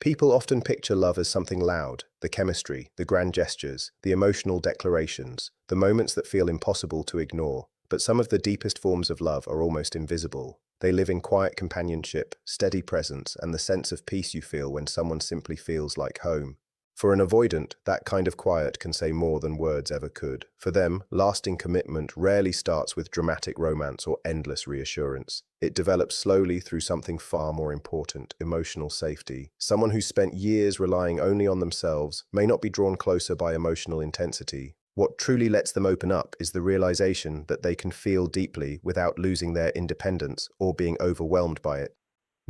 People often picture love as something loud, the chemistry, the grand gestures, the emotional declarations, the moments that feel impossible to ignore. But some of the deepest forms of love are almost invisible. They live in quiet companionship, steady presence, and the sense of peace you feel when someone simply feels like home. For an avoidant, that kind of quiet can say more than words ever could. For them, lasting commitment rarely starts with dramatic romance or endless reassurance. It develops slowly through something far more important, emotional safety. Someone who's spent years relying only on themselves may not be drawn closer by emotional intensity. What truly lets them open up is the realization that they can feel deeply without losing their independence or being overwhelmed by it.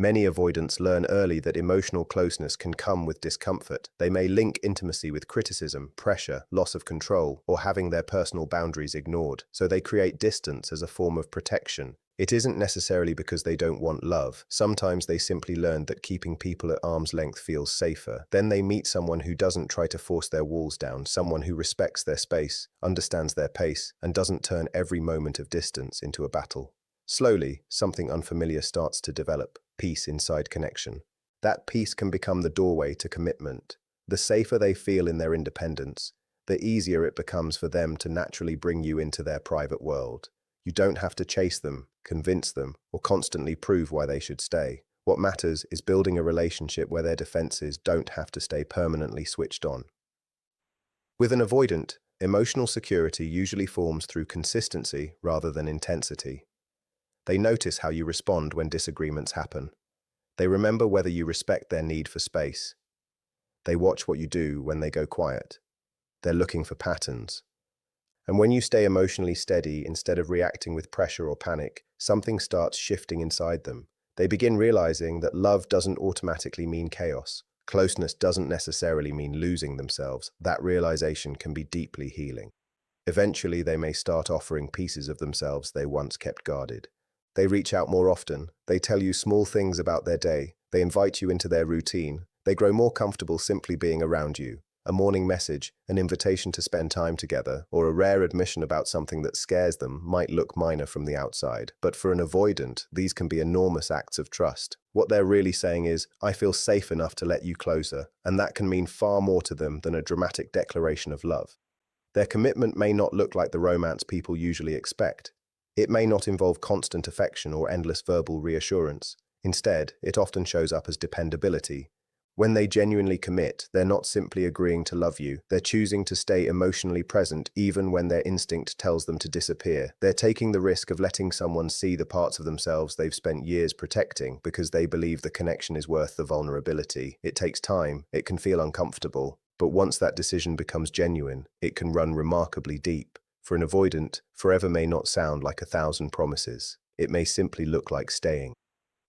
Many avoidants learn early that emotional closeness can come with discomfort. They may link intimacy with criticism, pressure, loss of control, or having their personal boundaries ignored, so they create distance as a form of protection. It isn't necessarily because they don't want love. Sometimes they simply learn that keeping people at arm's length feels safer. Then they meet someone who doesn't try to force their walls down, someone who respects their space, understands their pace, and doesn't turn every moment of distance into a battle. Slowly, something unfamiliar starts to develop, peace inside connection. That peace can become the doorway to commitment. The safer they feel in their independence, the easier it becomes for them to naturally bring you into their private world. You don't have to chase them, convince them, or constantly prove why they should stay. What matters is building a relationship where their defenses don't have to stay permanently switched on. With an avoidant, emotional security usually forms through consistency rather than intensity. They notice how you respond when disagreements happen. They remember whether you respect their need for space. They watch what you do when they go quiet. They're looking for patterns. And when you stay emotionally steady instead of reacting with pressure or panic, something starts shifting inside them. They begin realizing that love doesn't automatically mean chaos. Closeness doesn't necessarily mean losing themselves. That realization can be deeply healing. Eventually, they may start offering pieces of themselves they once kept guarded. They reach out more often. They tell you small things about their day. They invite you into their routine. They grow more comfortable simply being around you. A morning message, an invitation to spend time together, or a rare admission about something that scares them might look minor from the outside. But for an avoidant, these can be enormous acts of trust. What they're really saying is, I feel safe enough to let you closer, and that can mean far more to them than a dramatic declaration of love. Their commitment may not look like the romance people usually expect. It may not involve constant affection or endless verbal reassurance. Instead, it often shows up as dependability. When they genuinely commit, they're not simply agreeing to love you. They're choosing to stay emotionally present even when their instinct tells them to disappear. They're taking the risk of letting someone see the parts of themselves they've spent years protecting because they believe the connection is worth the vulnerability. It takes time, it can feel uncomfortable, but once that decision becomes genuine, it can run remarkably deep. For an avoidant, forever may not sound like 1,000 promises. It may simply look like staying.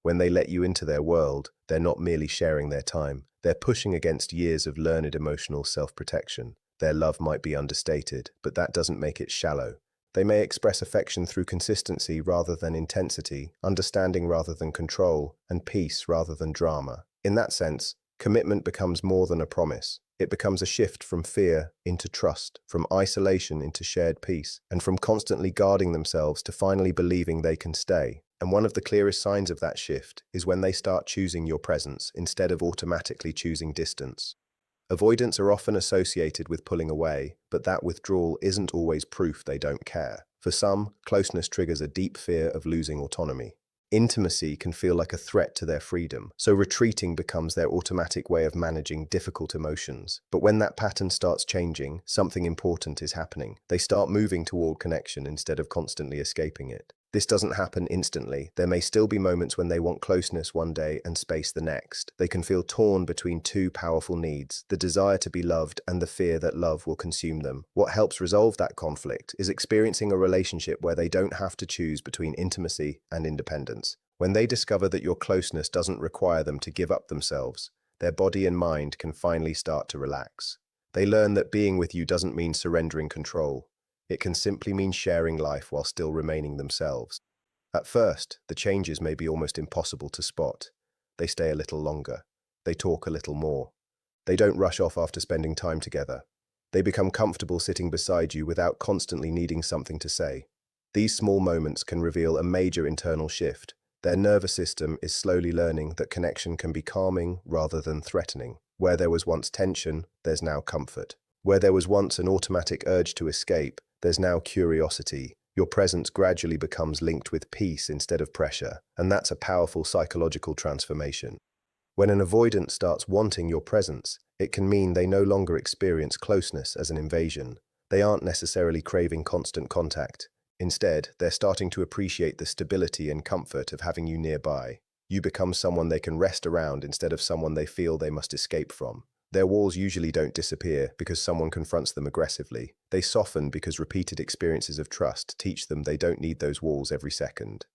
When they let you into their world, they're not merely sharing their time. They're pushing against years of learned emotional self-protection. Their love might be understated, but that doesn't make it shallow. They may express affection through consistency rather than intensity, understanding rather than control, and peace rather than drama. In that sense, commitment becomes more than a promise. It becomes a shift from fear into trust, from isolation into shared peace, and from constantly guarding themselves to finally believing they can stay. And one of the clearest signs of that shift is when they start choosing your presence instead of automatically choosing distance. Avoidants are often associated with pulling away, but that withdrawal isn't always proof they don't care. For some, closeness triggers a deep fear of losing autonomy. Intimacy can feel like a threat to their freedom, so retreating becomes their automatic way of managing difficult emotions. But when that pattern starts changing, something important is happening. They start moving toward connection instead of constantly escaping it. This doesn't happen instantly. There may still be moments when they want closeness one day and space the next. They can feel torn between two powerful needs, the desire to be loved and the fear that love will consume them. What helps resolve that conflict is experiencing a relationship where they don't have to choose between intimacy and independence. When they discover that your closeness doesn't require them to give up themselves, their body and mind can finally start to relax. They learn that being with you doesn't mean surrendering control. It can simply mean sharing life while still remaining themselves. At first, the changes may be almost impossible to spot. They stay a little longer. They talk a little more. They don't rush off after spending time together. They become comfortable sitting beside you without constantly needing something to say. These small moments can reveal a major internal shift. Their nervous system is slowly learning that connection can be calming rather than threatening. Where there was once tension, there's now comfort. Where there was once an automatic urge to escape, there's now curiosity. Your presence gradually becomes linked with peace instead of pressure, and that's a powerful psychological transformation. When an avoidant starts wanting your presence, it can mean they no longer experience closeness as an invasion. They aren't necessarily craving constant contact. Instead, they're starting to appreciate the stability and comfort of having you nearby. You become someone they can rest around instead of someone they feel they must escape from. Their walls usually don't disappear because someone confronts them aggressively. They soften because repeated experiences of trust teach them they don't need those walls every second.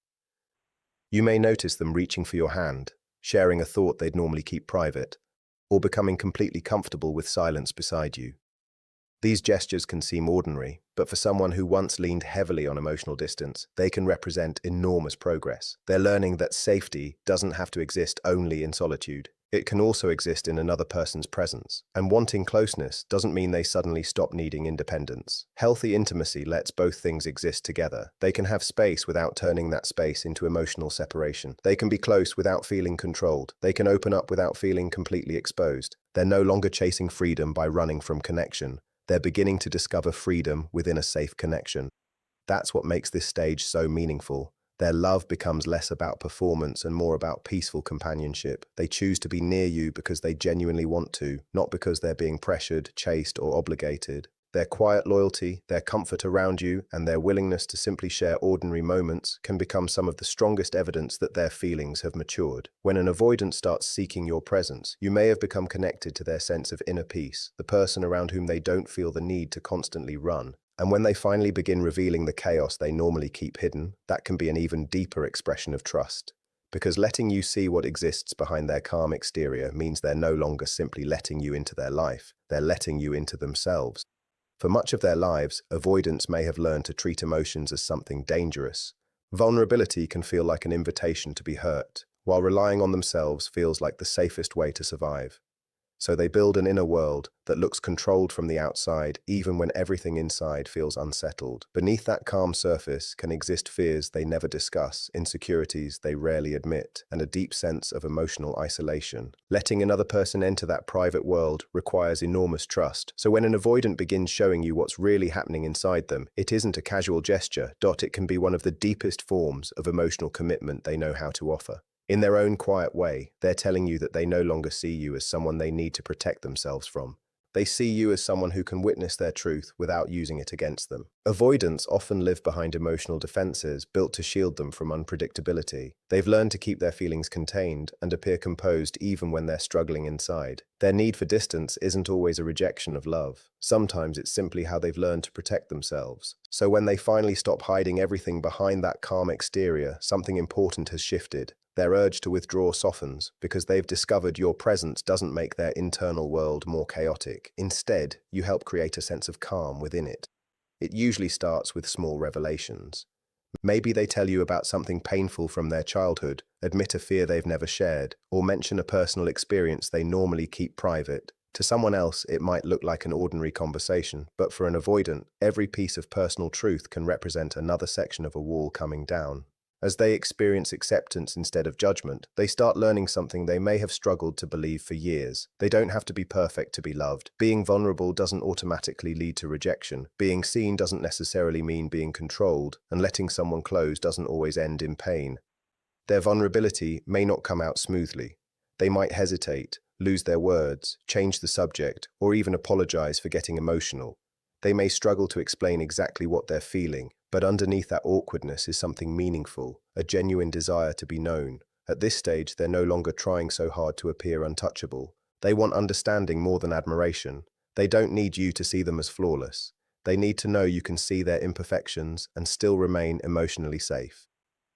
You may notice them reaching for your hand, sharing a thought they'd normally keep private, or becoming completely comfortable with silence beside you. These gestures can seem ordinary, but for someone who once leaned heavily on emotional distance, they can represent enormous progress. They're learning that safety doesn't have to exist only in solitude. It can also exist in another person's presence. And wanting closeness doesn't mean they suddenly stop needing independence. Healthy intimacy lets both things exist together. They can have space without turning that space into emotional separation. They can be close without feeling controlled. They can open up without feeling completely exposed. They're no longer chasing freedom by running from connection. They're beginning to discover freedom within a safe connection. That's what makes this stage so meaningful. Their love becomes less about performance and more about peaceful companionship. They choose to be near you because they genuinely want to, not because they're being pressured, chased, or obligated. Their quiet loyalty, their comfort around you, and their willingness to simply share ordinary moments can become some of the strongest evidence that their feelings have matured. When an avoidant starts seeking your presence, you may have become connected to their sense of inner peace, the person around whom they don't feel the need to constantly run. And when they finally begin revealing the chaos they normally keep hidden, that can be an even deeper expression of trust. Because letting you see what exists behind their calm exterior means they're no longer simply letting you into their life, they're letting you into themselves. For much of their lives, avoidants may have learned to treat emotions as something dangerous. Vulnerability can feel like an invitation to be hurt, while relying on themselves feels like the safest way to survive. So they build an inner world that looks controlled from the outside, even when everything inside feels unsettled. Beneath that calm surface can exist fears they never discuss, insecurities they rarely admit, and a deep sense of emotional isolation. Letting another person enter that private world requires enormous trust. So when an avoidant begins showing you what's really happening inside them, it isn't a casual gesture. It can be one of the deepest forms of emotional commitment they know how to offer. In their own quiet way, they're telling you that they no longer see you as someone they need to protect themselves from. They see you as someone who can witness their truth without using it against them. Avoidants often live behind emotional defenses built to shield them from unpredictability. They've learned to keep their feelings contained and appear composed even when they're struggling inside. Their need for distance isn't always a rejection of love. Sometimes it's simply how they've learned to protect themselves. So when they finally stop hiding everything behind that calm exterior, something important has shifted. Their urge to withdraw softens because they've discovered your presence doesn't make their internal world more chaotic. Instead, you help create a sense of calm within it. It usually starts with small revelations. Maybe they tell you about something painful from their childhood, admit a fear they've never shared, or mention a personal experience they normally keep private. To someone else, it might look like an ordinary conversation, but for an avoidant, every piece of personal truth can represent another section of a wall coming down. As they experience acceptance instead of judgment, they start learning something they may have struggled to believe for years. They don't have to be perfect to be loved. Being vulnerable doesn't automatically lead to rejection. Being seen doesn't necessarily mean being controlled, and letting someone close doesn't always end in pain. Their vulnerability may not come out smoothly. They might hesitate, lose their words, change the subject, or even apologize for getting emotional. They may struggle to explain exactly what they're feeling, but underneath that awkwardness is something meaningful, a genuine desire to be known. At this stage, they're no longer trying so hard to appear untouchable. They want understanding more than admiration. They don't need you to see them as flawless. They need to know you can see their imperfections and still remain emotionally safe.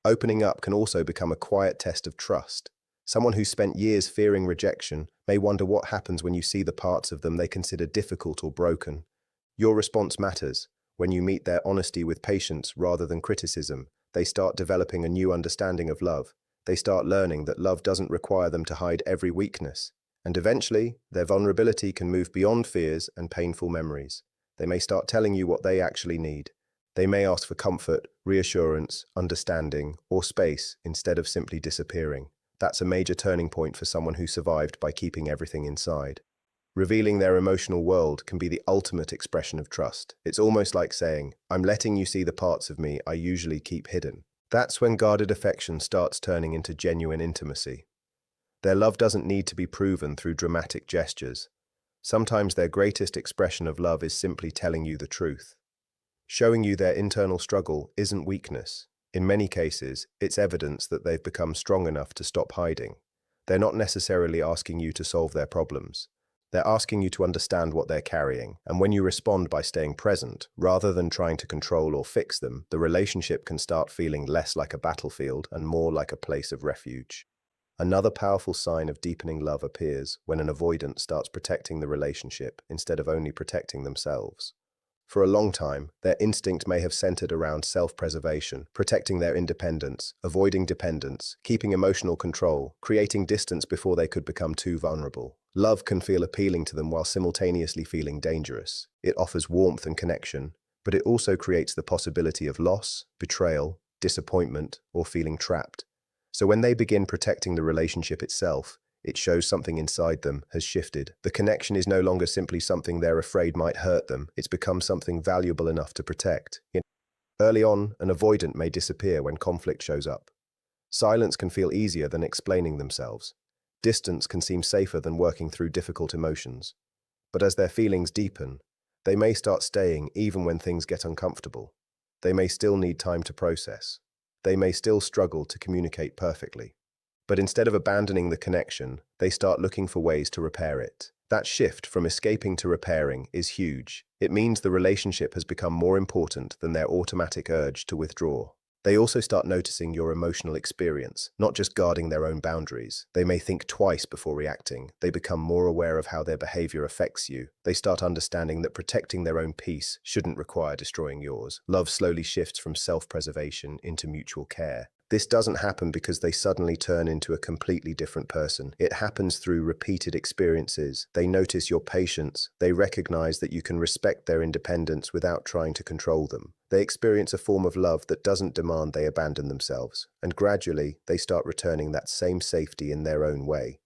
Opening up can also become a quiet test of trust. Someone who spent years fearing rejection may wonder what happens when you see the parts of them they consider difficult or broken. Your response matters. When you meet their honesty with patience rather than criticism, they start developing a new understanding of love. They start learning that love doesn't require them to hide every weakness. And eventually, their vulnerability can move beyond fears and painful memories. They may start telling you what they actually need. They may ask for comfort, reassurance, understanding, or space instead of simply disappearing. That's a major turning point for someone who survived by keeping everything inside. Revealing their emotional world can be the ultimate expression of trust. It's almost like saying, "I'm letting you see the parts of me I usually keep hidden." That's when guarded affection starts turning into genuine intimacy. Their love doesn't need to be proven through dramatic gestures. Sometimes their greatest expression of love is simply telling you the truth. Showing you their internal struggle isn't weakness. In many cases, it's evidence that they've become strong enough to stop hiding. They're not necessarily asking you to solve their problems. They're asking you to understand what they're carrying, and when you respond by staying present, rather than trying to control or fix them, the relationship can start feeling less like a battlefield and more like a place of refuge. Another powerful sign of deepening love appears when an avoidant starts protecting the relationship instead of only protecting themselves. For a long time, their instinct may have centered around self-preservation, protecting their independence, avoiding dependence, keeping emotional control, creating distance before they could become too vulnerable. Love can feel appealing to them while simultaneously feeling dangerous. It offers warmth and connection, but it also creates the possibility of loss, betrayal, disappointment, or feeling trapped. So when they begin protecting the relationship itself, it shows something inside them has shifted. The connection is no longer simply something they're afraid might hurt them. It's become something valuable enough to protect. Early on, an avoidant may disappear when conflict shows up. Silence can feel easier than explaining themselves. Distance can seem safer than working through difficult emotions. But as their feelings deepen, they may start staying even when things get uncomfortable. They may still need time to process. They may still struggle to communicate perfectly. But instead of abandoning the connection, they start looking for ways to repair it. That shift from escaping to repairing is huge. It means the relationship has become more important than their automatic urge to withdraw. They also start noticing your emotional experience, not just guarding their own boundaries. They may think twice before reacting. They become more aware of how their behavior affects you. They start understanding that protecting their own peace shouldn't require destroying yours. Love slowly shifts from self-preservation into mutual care. This doesn't happen because they suddenly turn into a completely different person. It happens through repeated experiences. They notice your patience. They recognize that you can respect their independence without trying to control them. They experience a form of love that doesn't demand they abandon themselves, and gradually they start returning that same safety in their own way.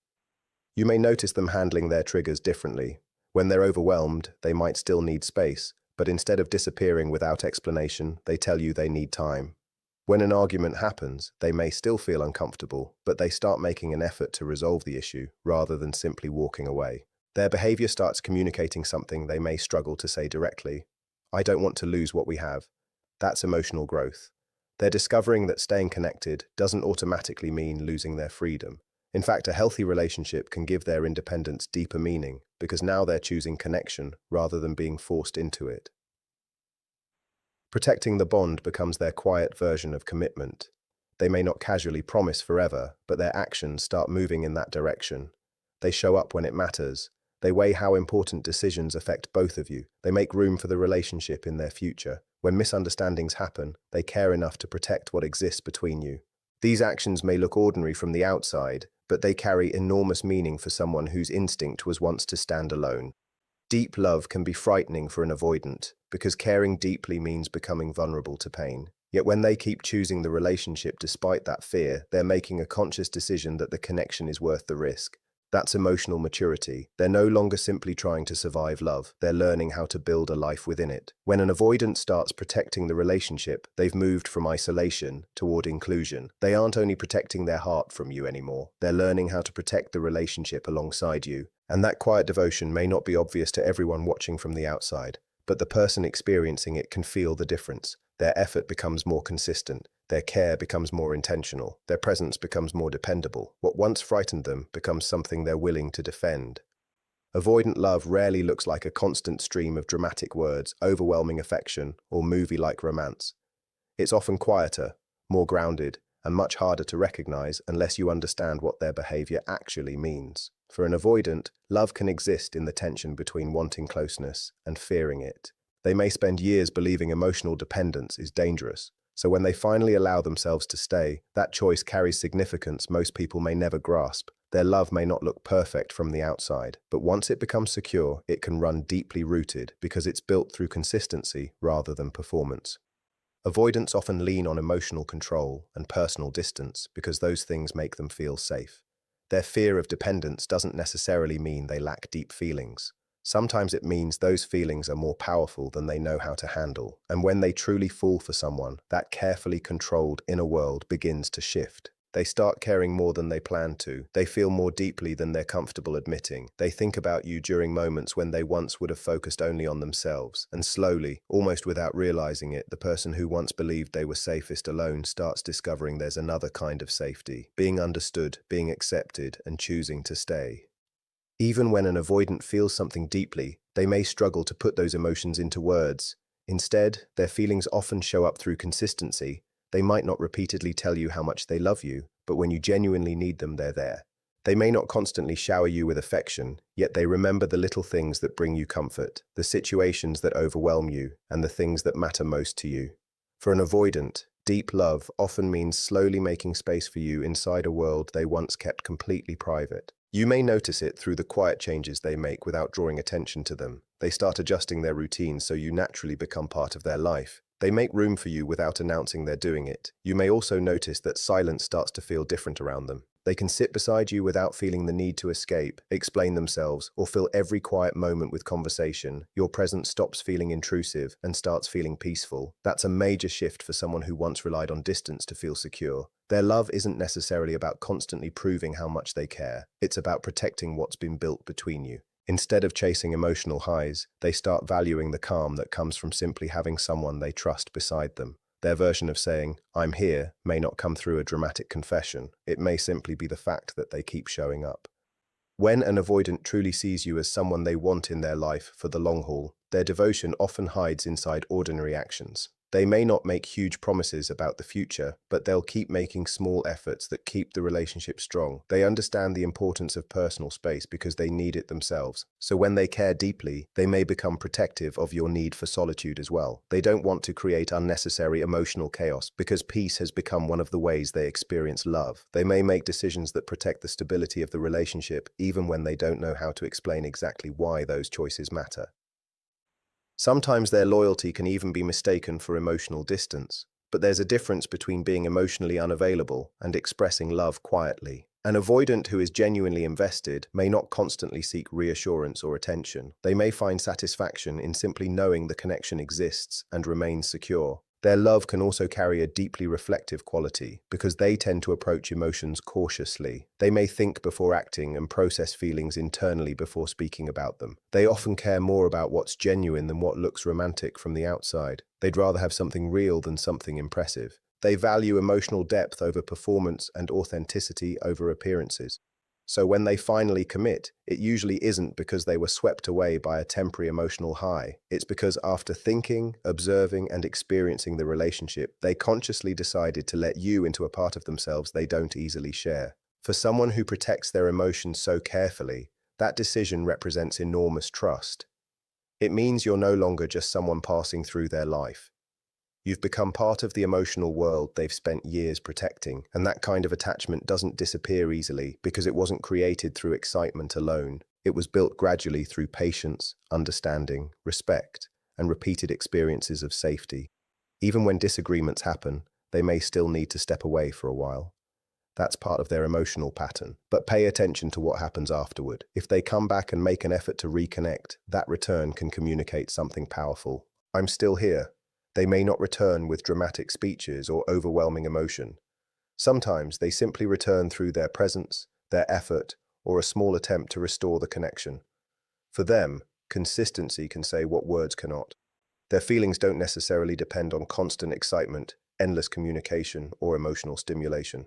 You may notice them handling their triggers differently. When they're overwhelmed, they might still need space, but instead of disappearing without explanation, they tell you they need time. When an argument happens, they may still feel uncomfortable, but they start making an effort to resolve the issue rather than simply walking away. Their behavior starts communicating something they may struggle to say directly. "I don't want to lose what we have." That's emotional growth. They're discovering that staying connected doesn't automatically mean losing their freedom. In fact, a healthy relationship can give their independence deeper meaning because now they're choosing connection rather than being forced into it. Protecting the bond becomes their quiet version of commitment. They may not casually promise forever, but their actions start moving in that direction. They show up when it matters. They weigh how important decisions affect both of you. They make room for the relationship in their future. When misunderstandings happen, they care enough to protect what exists between you. These actions may look ordinary from the outside, but they carry enormous meaning for someone whose instinct was once to stand alone. Deep love can be frightening for an avoidant, because caring deeply means becoming vulnerable to pain. Yet when they keep choosing the relationship despite that fear, they're making a conscious decision that the connection is worth the risk. That's emotional maturity. They're no longer simply trying to survive love, they're learning how to build a life within it. When an avoidant starts protecting the relationship, they've moved from isolation toward inclusion. They aren't only protecting their heart from you anymore, they're learning how to protect the relationship alongside you. And that quiet devotion may not be obvious to everyone watching from the outside, but the person experiencing it can feel the difference. Their effort becomes more consistent, their care becomes more intentional, their presence becomes more dependable. What once frightened them becomes something they're willing to defend. Avoidant love rarely looks like a constant stream of dramatic words, overwhelming affection, or movie-like romance. It's often quieter, more grounded, and much harder to recognize unless you understand what their behavior actually means. For an avoidant, love can exist in the tension between wanting closeness and fearing it. They may spend years believing emotional dependence is dangerous, so when they finally allow themselves to stay, that choice carries significance most people may never grasp. Their love may not look perfect from the outside, but once it becomes secure, it can run deeply rooted because it's built through consistency rather than performance. Avoidants often lean on emotional control and personal distance because those things make them feel safe. Their fear of dependence doesn't necessarily mean they lack deep feelings. Sometimes it means those feelings are more powerful than they know how to handle. And when they truly fall for someone, that carefully controlled inner world begins to shift. They start caring more than they plan to. They feel more deeply than they're comfortable admitting. They think about you during moments when they once would have focused only on themselves. And slowly, almost without realizing it, the person who once believed they were safest alone starts discovering there's another kind of safety, being understood, being accepted, and choosing to stay. Even when an avoidant feels something deeply, they may struggle to put those emotions into words. Instead, their feelings often show up through consistency. They might not repeatedly tell you how much they love you, but when you genuinely need them, they're there. They may not constantly shower you with affection, yet they remember the little things that bring you comfort, the situations that overwhelm you, and the things that matter most to you. For an avoidant, deep love often means slowly making space for you inside a world they once kept completely private. You may notice it through the quiet changes they make without drawing attention to them. They start adjusting their routines so you naturally become part of their life. They make room for you without announcing they're doing it. You may also notice that silence starts to feel different around them. They can sit beside you without feeling the need to escape, explain themselves, or fill every quiet moment with conversation. Your presence stops feeling intrusive and starts feeling peaceful. That's a major shift for someone who once relied on distance to feel secure. Their love isn't necessarily about constantly proving how much they care. It's about protecting what's been built between you. Instead of chasing emotional highs, they start valuing the calm that comes from simply having someone they trust beside them. Their version of saying, "I'm here," may not come through a dramatic confession. It may simply be the fact that they keep showing up. When an avoidant truly sees you as someone they want in their life for the long haul, their devotion often hides inside ordinary actions. They may not make huge promises about the future, but they'll keep making small efforts that keep the relationship strong. They understand the importance of personal space because they need it themselves. So when they care deeply, they may become protective of your need for solitude as well. They don't want to create unnecessary emotional chaos because peace has become one of the ways they experience love. They may make decisions that protect the stability of the relationship, even when they don't know how to explain exactly why those choices matter. Sometimes their loyalty can even be mistaken for emotional distance, but there's a difference between being emotionally unavailable and expressing love quietly. An avoidant who is genuinely invested may not constantly seek reassurance or attention. They may find satisfaction in simply knowing the connection exists and remains secure. Their love can also carry a deeply reflective quality because they tend to approach emotions cautiously. They may think before acting and process feelings internally before speaking about them. They often care more about what's genuine than what looks romantic from the outside. They'd rather have something real than something impressive. They value emotional depth over performance and authenticity over appearances. So when they finally commit, it usually isn't because they were swept away by a temporary emotional high. It's because after thinking, observing, and experiencing the relationship, they consciously decided to let you into a part of themselves they don't easily share. For someone who protects their emotions so carefully, that decision represents enormous trust. It means you're no longer just someone passing through their life. You've become part of the emotional world they've spent years protecting, and that kind of attachment doesn't disappear easily because it wasn't created through excitement alone. It was built gradually through patience, understanding, respect, and repeated experiences of safety. Even when disagreements happen, they may still need to step away for a while. That's part of their emotional pattern. But pay attention to what happens afterward. If they come back and make an effort to reconnect, that return can communicate something powerful. "I'm still here." They may not return with dramatic speeches or overwhelming emotion. Sometimes they simply return through their presence, their effort, or a small attempt to restore the connection. For them, consistency can say what words cannot. Their feelings don't necessarily depend on constant excitement, endless communication, or emotional stimulation.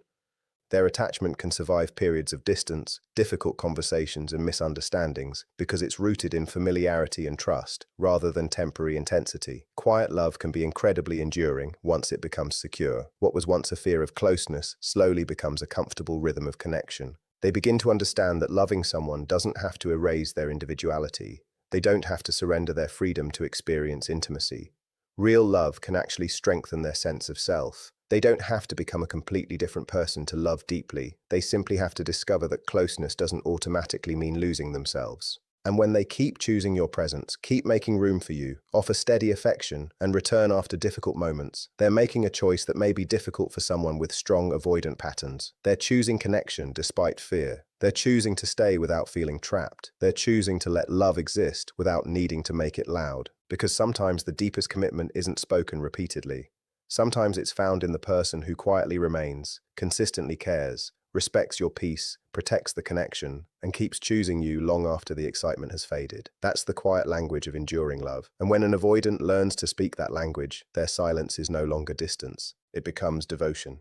Their attachment can survive periods of distance, difficult conversations, and misunderstandings because it's rooted in familiarity and trust, rather than temporary intensity. Quiet love can be incredibly enduring once it becomes secure. What was once a fear of closeness slowly becomes a comfortable rhythm of connection. They begin to understand that loving someone doesn't have to erase their individuality. They don't have to surrender their freedom to experience intimacy. Real love can actually strengthen their sense of self. They don't have to become a completely different person to love deeply. They simply have to discover that closeness doesn't automatically mean losing themselves. And when they keep choosing your presence, keep making room for you, offer steady affection, and return after difficult moments, they're making a choice that may be difficult for someone with strong avoidant patterns. They're choosing connection despite fear. They're choosing to stay without feeling trapped. They're choosing to let love exist without needing to make it loud. Because sometimes the deepest commitment isn't spoken repeatedly. Sometimes it's found in the person who quietly remains, consistently cares, respects your peace, protects the connection, and keeps choosing you long after the excitement has faded. That's the quiet language of enduring love. And when an avoidant learns to speak that language, their silence is no longer distance. It becomes devotion.